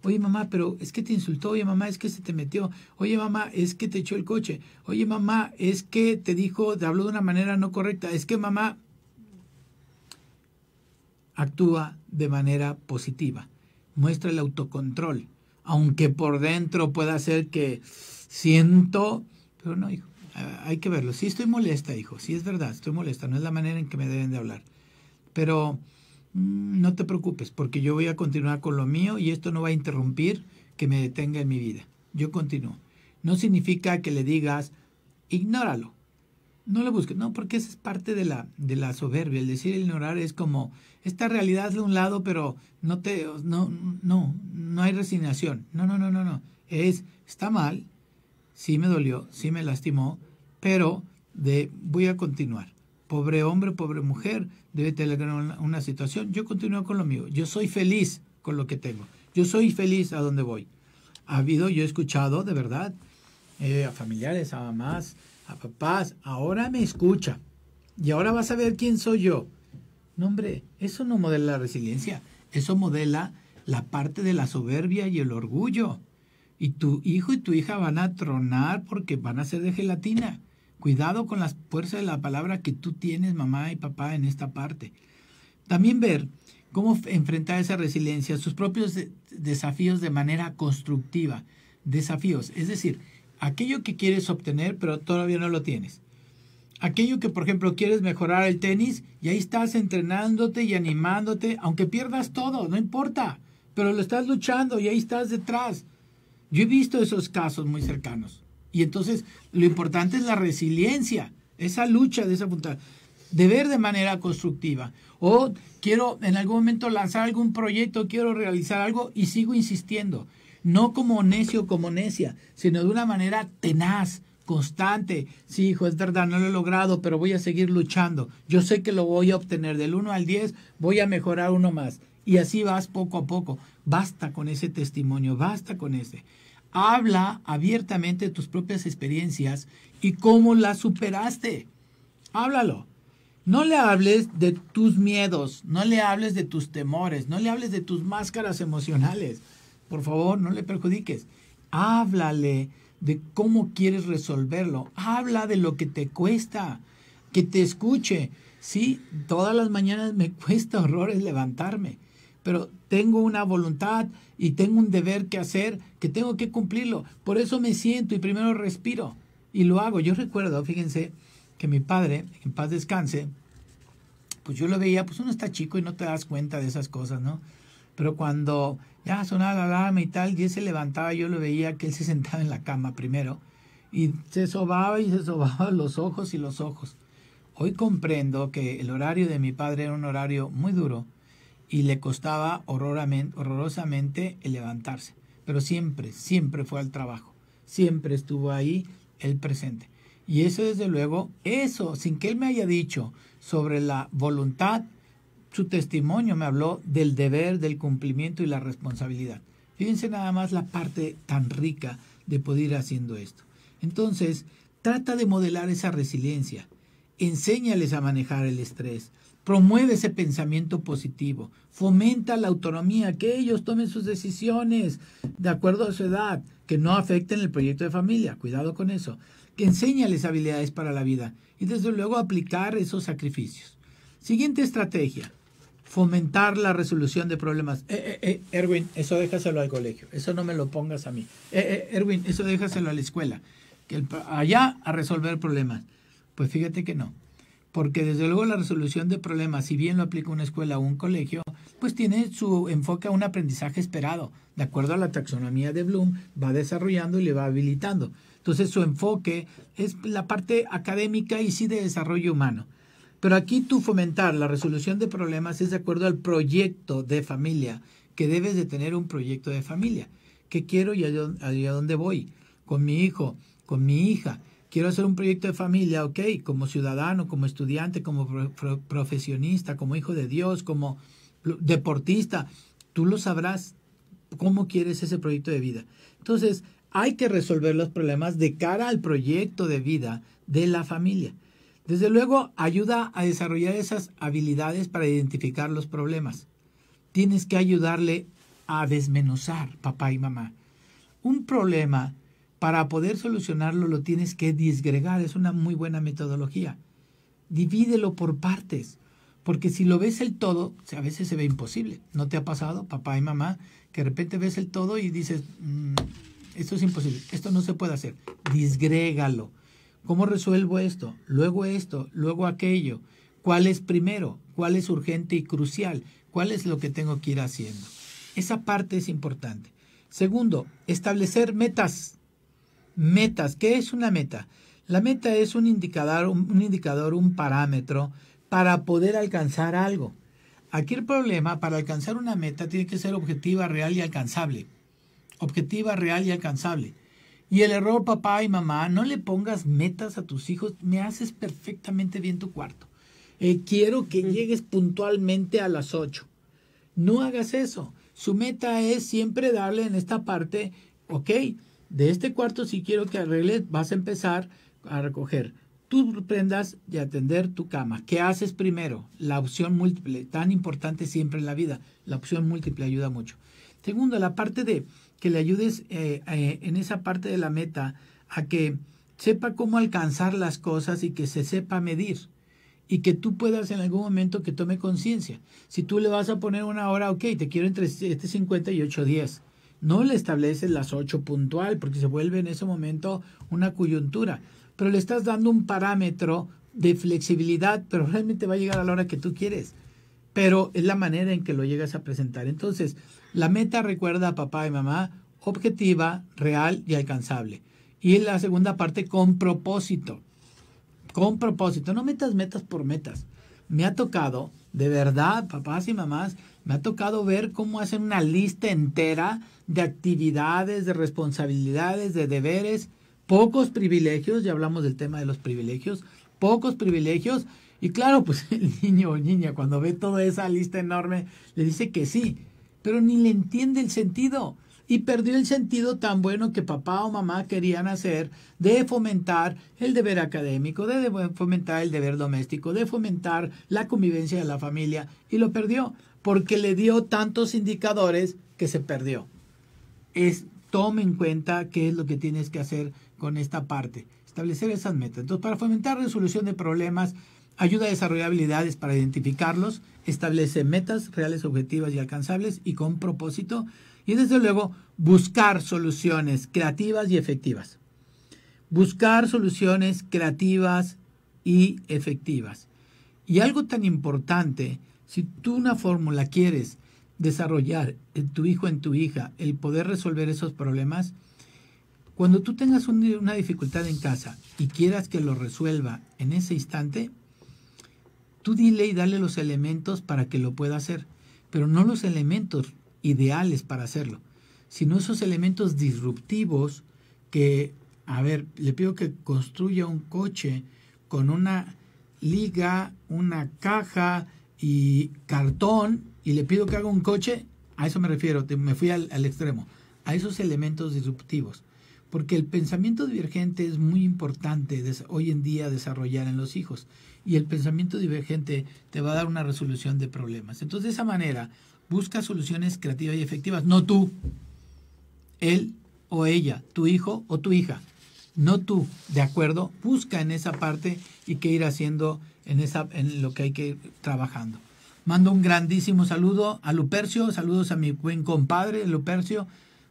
Oye, mamá, pero es que te insultó. Oye, mamá, es que se te metió. Oye, mamá, es que te echó el coche. Oye, mamá, es que te habló de una manera no correcta. Es que mamá actúa de manera positiva. Muestra el autocontrol. Aunque por dentro pueda ser que siento, pero no, hijo, hay que verlo. Sí estoy molesta, hijo, sí es verdad, estoy molesta, no es la manera en que me deben de hablar. Pero no te preocupes, porque yo voy a continuar con lo mío y esto no va a interrumpir que me detenga en mi vida. Yo continúo. No significa que le digas, ignóralo, no lo busques, no, porque esa es parte de la soberbia. El decir ignorar es como, esta realidad es de un lado, pero no hay resignación. No. Está mal, sí me dolió, sí me lastimó, pero voy a continuar. Pobre hombre, pobre mujer, debe tener una situación. Yo continúo con lo mío. Yo soy feliz con lo que tengo. Yo soy feliz a donde voy. Yo he escuchado, de verdad, a familiares, a mamás, a papás, ahora me escucha. Y ahora vas a ver quién soy yo. No, hombre, eso no modela la resiliencia. Eso modela la parte de la soberbia y el orgullo. Y tu hijo y tu hija van a tronar porque van a ser de gelatina. Cuidado con la fuerza de la palabra que tú tienes, mamá y papá, en esta parte. También ver cómo enfrentar esa resiliencia, sus propios desafíos de manera constructiva. Desafíos, es decir, aquello que quieres obtener pero todavía no lo tienes. Aquello que, por ejemplo, quieres mejorar el tenis y ahí estás entrenándote y animándote, aunque pierdas todo, no importa, pero lo estás luchando y ahí estás detrás. Yo he visto esos casos muy cercanos. Y entonces lo importante es la resiliencia, esa lucha de esa voluntad, de ver de manera constructiva. O quiero en algún momento lanzar algún proyecto, quiero realizar algo y sigo insistiendo. No como necio, como necia, sino de una manera tenaz, constante. Sí, hijo, es verdad, no lo he logrado, pero voy a seguir luchando. Yo sé que lo voy a obtener. Del 1 al 10 voy a mejorar uno más. Y así vas poco a poco. Basta con ese testimonio, basta con ese. Habla abiertamente de tus propias experiencias y cómo las superaste. Háblalo. No le hables de tus miedos, no le hables de tus temores, no le hables de tus máscaras emocionales. Por favor, no le perjudiques. Háblale de cómo quieres resolverlo. Habla de lo que te cuesta, que te escuche. Sí, todas las mañanas me cuesta horrores levantarme, pero tengo una voluntad y tengo un deber que hacer, que tengo que cumplirlo. Por eso me siento y primero respiro y lo hago. Yo recuerdo, fíjense, que mi padre, en paz descanse, pues yo lo veía, pues uno está chico y no te das cuenta de esas cosas, ¿no? Pero cuando ya sonaba la alarma y tal, y él se levantaba, yo lo veía que él se sentaba en la cama primero y se sobaba los ojos y los ojos. Hoy comprendo que el horario de mi padre era un horario muy duro y le costaba horrorosamente el levantarse. Pero siempre fue al trabajo. Siempre estuvo ahí, él presente. Y eso, desde luego, sin que él me haya dicho sobre la voluntad, su testimonio me habló del deber, del cumplimiento y la responsabilidad. Fíjense nada más la parte tan rica de poder ir haciendo esto. Entonces, trata de modelar esa resiliencia. Enséñales a manejar el estrés. Promueve ese pensamiento positivo. Fomenta la autonomía, que ellos tomen sus decisiones de acuerdo a su edad. que no afecten el proyecto de familia, cuidado con eso, que enséñales habilidades para la vida y desde luego aplicar esos sacrificios. Siguiente estrategia, fomentar la resolución de problemas. Erwin, eso déjaselo al colegio, eso no me lo pongas a mí. Erwin, eso déjaselo a la escuela, que allá a resolver problemas. Pues fíjate que no, porque desde luego la resolución de problemas, si bien lo aplica una escuela o un colegio, pues tiene su enfoque a un aprendizaje esperado. De acuerdo a la taxonomía de Bloom, va desarrollando y le va habilitando. Entonces su enfoque es la parte académica y sí de desarrollo humano. Pero aquí tú fomentar la resolución de problemas es de acuerdo al proyecto de familia, que debes de tener un proyecto de familia. ¿Qué quiero y a dónde voy? Con mi hijo, con mi hija. Quiero hacer un proyecto de familia, ok, como ciudadano, como estudiante, como profesionista, como hijo de Dios, como deportista. Tú lo sabrás cómo quieres ese proyecto de vida. Entonces, hay que resolver los problemas de cara al proyecto de vida de la familia. Desde luego, ayuda a desarrollar esas habilidades para identificar los problemas. Tienes que ayudarle a desmenuzar, papá y mamá. Un problema, para poder solucionarlo, lo tienes que disgregar. Es una muy buena metodología. Divídelo por partes, porque si lo ves el todo, a veces se ve imposible. ¿No te ha pasado, papá y mamá, que de repente ves el todo y dices, esto es imposible, esto no se puede hacer? Disgrégalo. ¿Cómo resuelvo esto? Luego aquello. ¿Cuál es primero? ¿Cuál es urgente y crucial? ¿Cuál es lo que tengo que ir haciendo? Esa parte es importante. Segundo, establecer metas. Metas. ¿Qué es una meta? La meta es un indicador, un parámetro para poder alcanzar algo. Aquí el problema, para alcanzar una meta, tiene que ser objetiva, real y alcanzable. Objetiva, real y alcanzable. Y el error, papá y mamá, no le pongas metas a tus hijos. Me haces perfectamente bien tu cuarto. Quiero que llegues puntualmente a las 8. No hagas eso. Su meta es siempre darle en esta parte, ok, de este cuarto si quiero que arregles, vas a empezar a recoger tus prendas y atender tu cama. ¿Qué haces primero? La opción múltiple, tan importante siempre en la vida. La opción múltiple ayuda mucho. Segundo, la parte de que le ayudes en esa parte de la meta a que sepa cómo alcanzar las cosas y que se sepa medir. Y que tú puedas en algún momento que tome conciencia. Si tú le vas a poner una hora, ok, te quiero entre 7:50 y 8:10. No le estableces las 8 puntual porque se vuelve en ese momento una coyuntura. Pero le estás dando un parámetro de flexibilidad, pero realmente va a llegar a la hora que tú quieres. Pero es la manera en que lo llegas a presentar. Entonces, la meta, recuerda a papá y mamá, objetiva, real y alcanzable. Y en la segunda parte, con propósito. Con propósito. No metas metas por metas. Me ha tocado, de verdad, papás y mamás, me ha tocado ver cómo hacen una lista entera de actividades, de responsabilidades, de deberes, pocos privilegios, ya hablamos del tema de los privilegios, pocos privilegios, y claro, pues el niño o niña cuando ve toda esa lista enorme, le dice que sí, pero ni le entiende el sentido, y perdió el sentido tan bueno que papá o mamá querían hacer de fomentar el deber académico, de fomentar el deber doméstico, de fomentar la convivencia de la familia, y lo perdió, porque le dio tantos indicadores que se perdió. Toma en cuenta qué es lo que tienes que hacer con esta parte, establecer esas metas. Entonces, para fomentar resolución de problemas, ayuda a desarrollar habilidades para identificarlos, establece metas reales, objetivas y alcanzables y con propósito, y desde luego buscar soluciones creativas y efectivas. Buscar soluciones creativas y efectivas. Y algo tan importante, si tú una fórmula quieres desarrollar en tu hijo, en tu hija, el poder resolver esos problemas, cuando tú tengas una dificultad en casa y quieras que lo resuelva en ese instante, tú dile y dale los elementos para que lo pueda hacer, pero no los elementos ideales para hacerlo, sino esos elementos disruptivos que, a ver, le pido que construya un coche con una liga, una caja y cartón, y le pido que haga un coche, a eso me refiero, me fui al extremo, a esos elementos disruptivos, porque el pensamiento divergente es muy importante hoy en día desarrollar en los hijos, y el pensamiento divergente te va a dar una resolución de problemas. Entonces, de esa manera, busca soluciones creativas y efectivas, no tú, él o ella, tu hijo o tu hija. No tú, ¿de acuerdo? Busca en esa parte y qué ir haciendo en lo que hay que ir trabajando. Mando un grandísimo saludo a Lupercio, saludos a mi buen compadre Lupercio,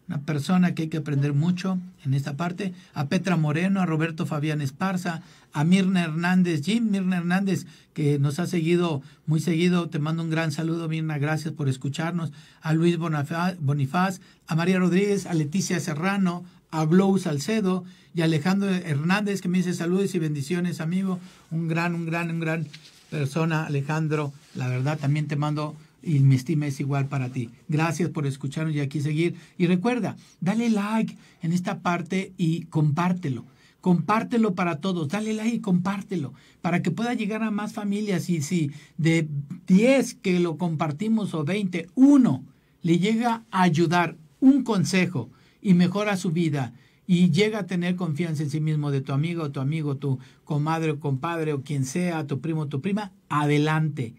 una persona que hay que aprender mucho en esta parte, a Petra Moreno, a Roberto Fabián Esparza, a Mirna Hernández, Mirna Hernández, que nos ha seguido muy seguido, te mando un gran saludo, Mirna, gracias por escucharnos, a Luis Bonifaz, a María Rodríguez, a Leticia Serrano, a Glow Salcedo y a Alejandro Hernández, que me dice saludos y bendiciones, amigo, un gran persona, Alejandro, la verdad también te mando y mi estima es igual para ti. Gracias por escucharnos y aquí seguir. Y recuerda, dale like en esta parte y compártelo. Compártelo para todos, dale like y compártelo para que pueda llegar a más familias. Y si de 10 que lo compartimos o 20, uno le llega a ayudar un consejo y mejora su vida y llega a tener confianza en sí mismo de tu amigo, tu comadre o compadre o quien sea, tu primo o tu prima, adelante,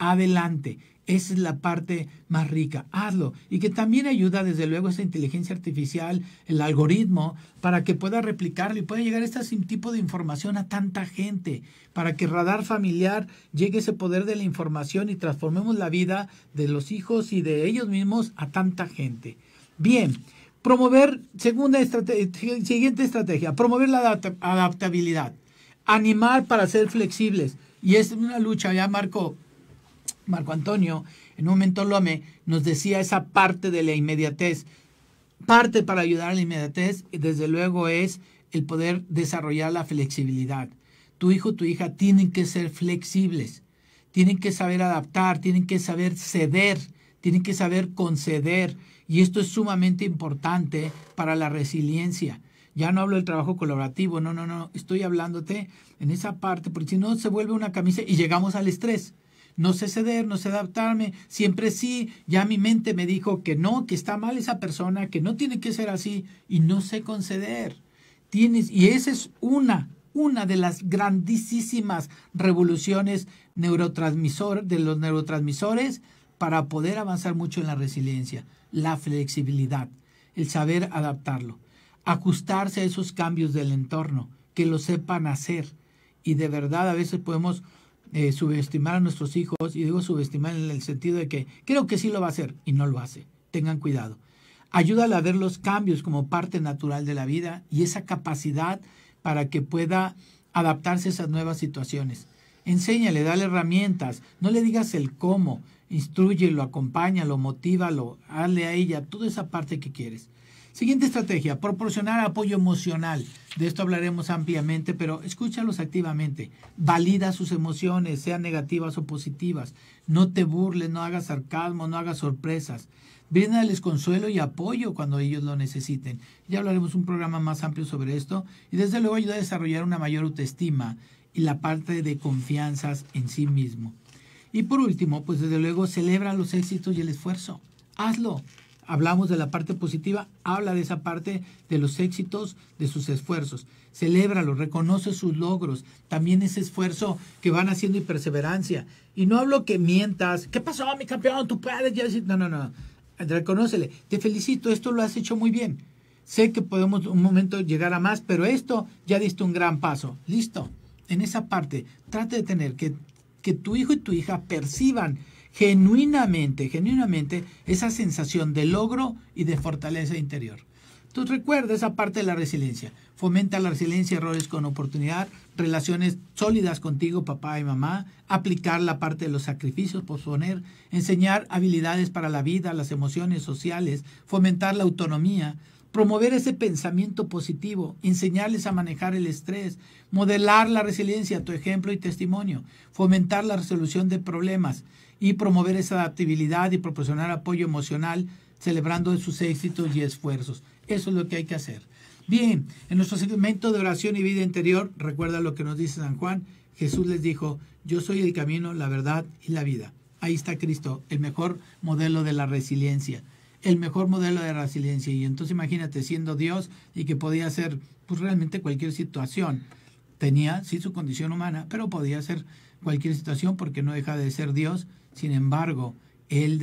adelante. Esa es la parte más rica, hazlo. Y que también ayuda desde luego esa inteligencia artificial, el algoritmo, para que pueda replicarlo y pueda llegar este tipo de información a tanta gente, para que Radar Familiar llegue ese poder de la información y transformemos la vida de los hijos y de ellos mismos a tanta gente. Bien, promover, siguiente estrategia, promover la adaptabilidad, animar para ser flexibles. Y es una lucha, ya Marco Antonio, en un momento Lome, nos decía esa parte de la inmediatez. Parte para ayudar a la inmediatez, desde luego, es el poder desarrollar la flexibilidad. Tu hijo, tu hija tienen que ser flexibles, tienen que saber adaptar, tienen que saber ceder, tienen que saber conceder. Y esto es sumamente importante para la resiliencia. Ya no hablo del trabajo colaborativo, no, estoy hablándote en esa parte, porque si no se vuelve una camisa y llegamos al estrés. No sé ceder, no sé adaptarme, siempre sí, ya mi mente me dijo que no, que está mal esa persona, que no tiene que ser así, y no sé conceder. Y esa es una de las grandísimas revoluciones de los neurotransmisores para poder avanzar mucho en la resiliencia, la flexibilidad, el saber adaptarlo, ajustarse a esos cambios del entorno, que lo sepan hacer. Y de verdad a veces podemos subestimar a nuestros hijos, y digo subestimar en el sentido de que creo que sí lo va a hacer y no lo hace. Tengan cuidado. Ayúdale a ver los cambios como parte natural de la vida y esa capacidad para que pueda adaptarse a esas nuevas situaciones. Enséñale, dale herramientas, no le digas el cómo, instrúyelo, acompáñalo, motívalo, hazle a ella toda esa parte que quieres. Siguiente estrategia, proporcionar apoyo emocional. De esto hablaremos ampliamente, pero escúchalos activamente. Valida sus emociones, sean negativas o positivas. No te burles, no hagas sarcasmo, no hagas sorpresas. Bríndales consuelo y apoyo cuando ellos lo necesiten. Ya hablaremos un programa más amplio sobre esto. Y desde luego ayuda a desarrollar una mayor autoestima y la parte de confianzas en sí mismo. Y por último, pues desde luego celebra los éxitos y el esfuerzo. Hazlo. Hablamos de la parte positiva, habla de esa parte de los éxitos, de sus esfuerzos. Celébralo, reconoce sus logros, también ese esfuerzo que van haciendo y perseverancia. Y no hablo que mientas, ¿qué pasó, mi campeón? Tú puedes ya decir, no. Reconócele, te felicito, esto lo has hecho muy bien. Sé que podemos un momento llegar a más, pero esto ya diste un gran paso. Listo. En esa parte, trate de tener que tu hijo y tu hija perciban genuinamente esa sensación de logro y de fortaleza interior. Entonces recuerda esa parte de la resiliencia. Fomenta la resiliencia, errores con oportunidad, relaciones sólidas contigo, papá y mamá, aplicar la parte de los sacrificios, posponer, enseñar habilidades para la vida, las emociones sociales, fomentar la autonomía, promover ese pensamiento positivo, enseñarles a manejar el estrés, modelar la resiliencia, tu ejemplo y testimonio, fomentar la resolución de problemas y promover esa adaptabilidad y proporcionar apoyo emocional, celebrando sus éxitos y esfuerzos. Eso es lo que hay que hacer. Bien, en nuestro segmento de oración y vida interior, recuerda lo que nos dice San Juan. Jesús les dijo, yo soy el camino, la verdad y la vida. Ahí está Cristo, el mejor modelo de la resiliencia. El mejor modelo de resiliencia. Y entonces imagínate siendo Dios y que podía ser pues realmente cualquier situación. Tenía sí su condición humana, pero podía ser cualquier situación porque no deja de ser Dios. Sin embargo, Él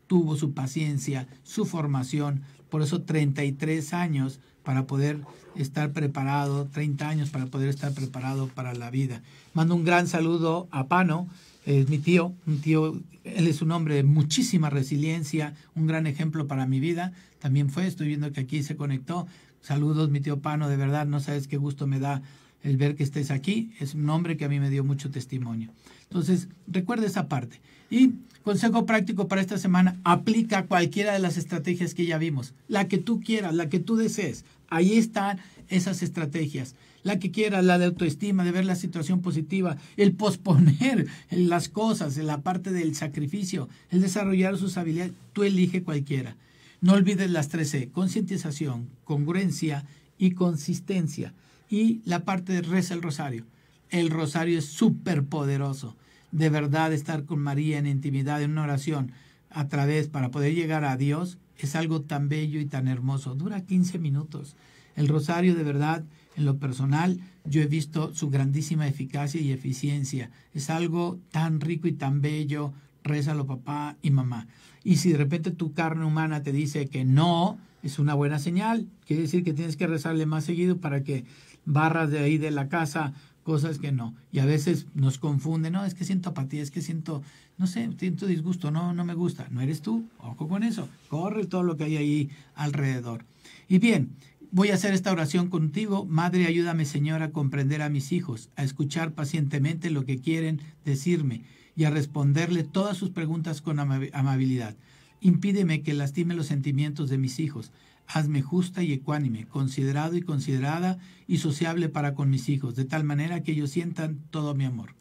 tuvo su paciencia, su formación Por eso 33 años para poder estar preparado, 30 años para poder estar preparado para la vida. Mando un gran saludo a Pano, es mi tío, él es un hombre de muchísima resiliencia, un gran ejemplo para mi vida. También estoy viendo que aquí se conectó. Saludos, mi tío Pano, de verdad, no sabes qué gusto me da el ver que estés aquí. Es un hombre que a mí me dio mucho testimonio. Entonces, recuerda esa parte. Y consejo práctico para esta semana, aplica cualquiera de las estrategias que ya vimos. La que tú quieras, la que tú desees. Ahí están esas estrategias. La que quieras, la de autoestima, de ver la situación positiva, el posponer las cosas, la parte del sacrificio, el desarrollar sus habilidades. Tú elige cualquiera. No olvides las 3C, concientización, congruencia y consistencia. Y la parte de reza el rosario. El rosario es súper poderoso. De verdad, estar con María en intimidad, en una oración, a través, para poder llegar a Dios, es algo tan bello y tan hermoso. Dura 15 minutos. El rosario, de verdad, en lo personal, yo he visto su grandísima eficacia y eficiencia. Es algo tan rico y tan bello. Rézalo, papá y mamá. Y si de repente tu carne humana te dice que no, es una buena señal. Quiere decir que tienes que rezarle más seguido para que barras de ahí de la casa cosas que no. Y a veces nos confunden. No, es que siento apatía, es que siento, no sé, siento disgusto. No me gusta. No eres tú. Ojo con eso. Corre todo lo que hay ahí alrededor. Y bien, voy a hacer esta oración contigo. Madre, ayúdame, Señor, a comprender a mis hijos, a escuchar pacientemente lo que quieren decirme y a responderle todas sus preguntas con amabilidad. Impídeme que lastime los sentimientos de mis hijos. Hazme justa y ecuánime, considerado y considerada y sociable para con mis hijos, de tal manera que ellos sientan todo mi amor.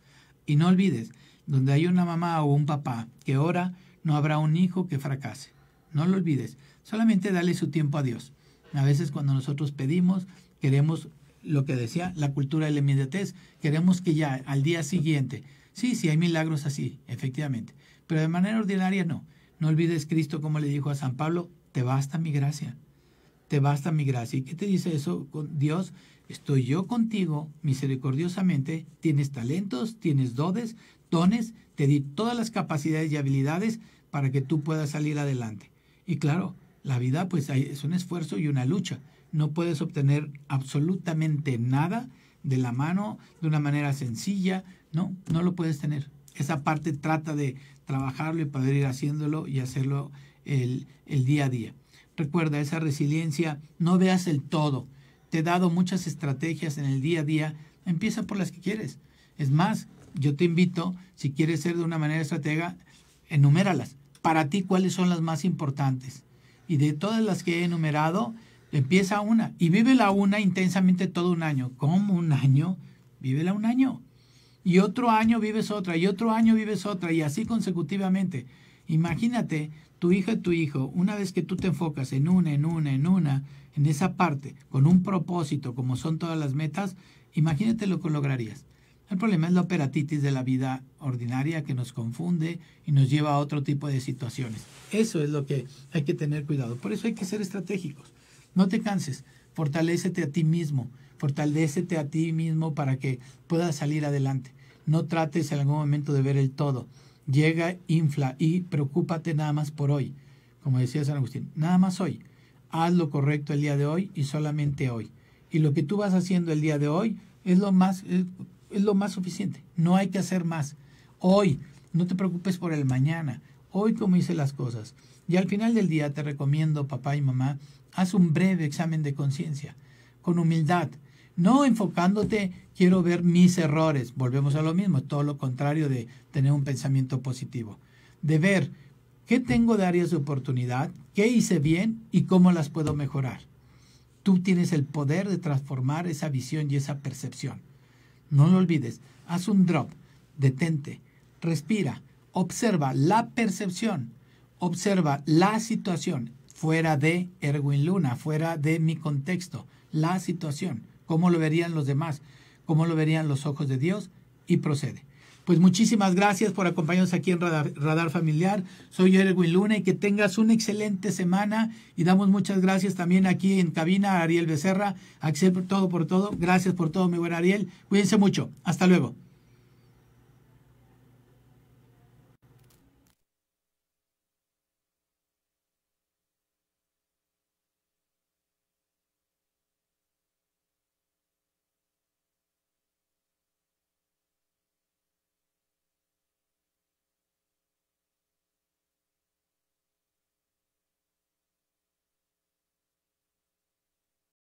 Y no olvides, donde hay una mamá o un papá que ora, no habrá un hijo que fracase. No lo olvides, solamente dale su tiempo a Dios. A veces cuando nosotros pedimos, queremos lo que decía la cultura de la inmediatez, queremos que ya al día siguiente, sí, hay milagros así, efectivamente, pero de manera ordinaria no. No olvides Cristo, como le dijo a San Pablo, te basta mi gracia. Te basta mi gracia. ¿Y qué te dice eso? Dios, estoy yo contigo misericordiosamente, tienes talentos, tienes dones, te di todas las capacidades y habilidades para que tú puedas salir adelante. Y claro, la vida pues es un esfuerzo y una lucha. No puedes obtener absolutamente nada de la mano, de una manera sencilla, no lo puedes tener. Esa parte trata de trabajarlo y poder ir haciéndolo y hacerlo el día a día. Recuerda esa resiliencia, no veas el todo. Te he dado muchas estrategias en el día a día, empieza por las que quieres. Es más, yo te invito, si quieres ser de una manera estratega, enuméralas. Para ti, ¿cuáles son las más importantes? Y de todas las que he enumerado, empieza una y vívela una intensamente todo un año. ¿Cómo un año? Vívela un año. Y otro año vives otra, y otro año vives otra, y así consecutivamente. Imagínate tu hija y tu hijo, una vez que tú te enfocas en en esa parte, con un propósito, como son todas las metas, imagínate lo que lograrías. El problema es la operatitis de la vida ordinaria que nos confunde y nos lleva a otro tipo de situaciones. Eso es lo que hay que tener cuidado. Por eso hay que ser estratégicos. No te canses, fortalécete a ti mismo para que puedas salir adelante. No trates en algún momento de ver el todo. Llega, infla y preocúpate nada más por hoy. Como decía San Agustín, nada más hoy. Haz lo correcto el día de hoy y solamente hoy. Y lo que tú vas haciendo el día de hoy es lo más suficiente. No hay que hacer más. Hoy, no te preocupes por el mañana. Hoy como hice las cosas. Y al final del día te recomiendo, papá y mamá, haz un breve examen de conciencia. Con humildad. No enfocándote, quiero ver mis errores. Volvemos a lo mismo, todo lo contrario de tener un pensamiento positivo. De ver qué tengo de áreas de oportunidad, qué hice bien y cómo las puedo mejorar. Tú tienes el poder de transformar esa visión y esa percepción. No lo olvides, haz un drop, detente, respira, observa la percepción, observa la situación, fuera de Erwin Luna, fuera de mi contexto, la situación. ¿Cómo lo verían los demás? ¿Cómo lo verían los ojos de Dios? Y procede. Pues muchísimas gracias por acompañarnos aquí en Radar Familiar. Soy Erwin Luna y que tengas una excelente semana. Y damos muchas gracias también aquí en cabina a Ariel Becerra. Axel por todo. Gracias por todo, mi buen Ariel. Cuídense mucho. Hasta luego.